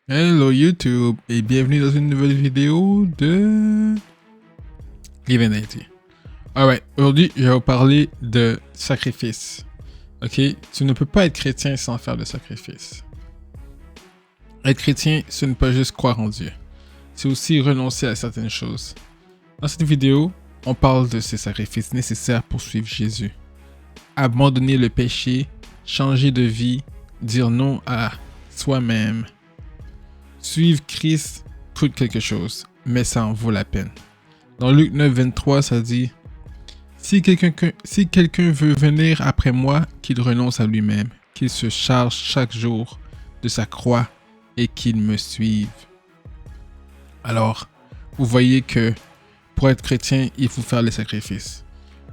Hello YouTube et bienvenue dans une nouvelle vidéo de Divinity. Alright, aujourd'hui je vais vous parler de sacrifice. Ok, tu ne peux pas être chrétien sans faire de sacrifice. Être chrétien, ce n'est pas juste croire en Dieu. C'est aussi renoncer à certaines choses. Dans cette vidéo, on parle de ces sacrifices nécessaires pour suivre Jésus. Abandonner le péché, changer de vie, dire non à soi-même. Suivre Christ coûte quelque chose, mais ça en vaut la peine. Dans Luc 9, 23, ça dit « Si quelqu'un veut venir après moi, qu'il renonce à lui-même, qu'il se charge chaque jour de sa croix et qu'il me suive. » Alors, vous voyez que pour être chrétien, il faut faire les sacrifices.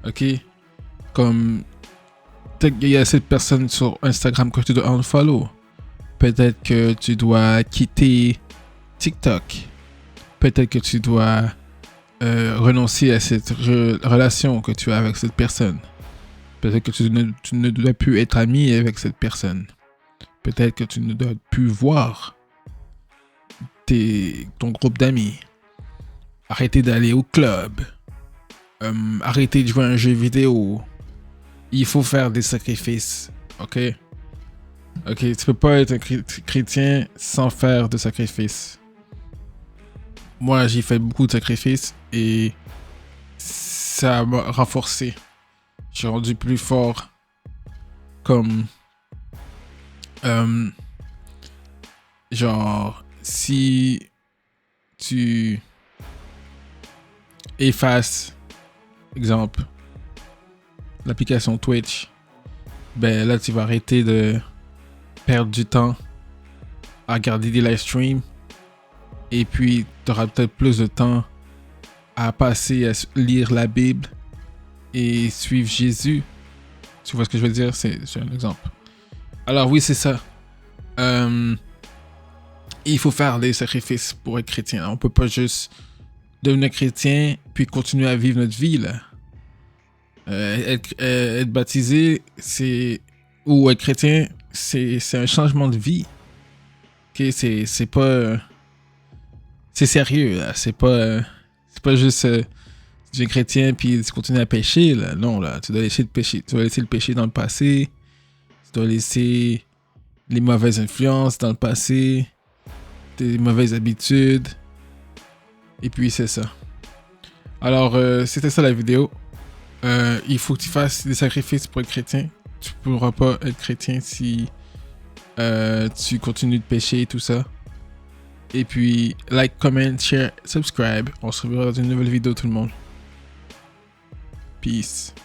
Ok? Comme, peut-être qu'il y a cette personne sur Instagram que tu dois unfollow. Peut-être que tu dois quitter TikTok. Peut-être que tu dois renoncer à cette relation que tu as avec cette personne. Peut-être que tu ne dois plus être ami avec cette personne. Peut-être que tu ne dois plus voir ton groupe d'amis. Arrêter d'aller au club. Arrêter de jouer à un jeu vidéo. Il faut faire des sacrifices. Ok? Ok, tu peux pas être un chrétien sans faire de sacrifices. Moi, j'ai fait beaucoup de sacrifices et ça m'a renforcé. Je suis rendu plus fort. Comme genre, si tu effaces, exemple, l'application Twitch, ben là tu vas arrêter de perdre du temps à regarder des live streams et puis tu auras peut-être plus de temps à passer à lire la Bible et suivre Jésus. Tu vois ce que je veux dire? C'est un exemple. Alors oui, c'est ça. Il faut faire des sacrifices pour être chrétien. On peut pas juste devenir chrétien puis continuer à vivre notre vie là. Être baptisé, ou être chrétien, c'est un changement de vie. Ok, c'est pas, c'est sérieux là. C'est pas juste tu es chrétien puis tu continues à pécher là. Non là, tu dois laisser le péché. Tu dois laisser le péché dans le passé. Tu dois laisser les mauvaises influences dans le passé, tes mauvaises habitudes. Et puis c'est ça. Alors c'était ça la vidéo. Il faut que tu fasses des sacrifices pour être chrétien. Tu pourras pas être chrétien si tu continues de pécher et tout ça. Et puis like, comment, share, subscribe. On se reverra dans une nouvelle vidéo tout le monde. Peace.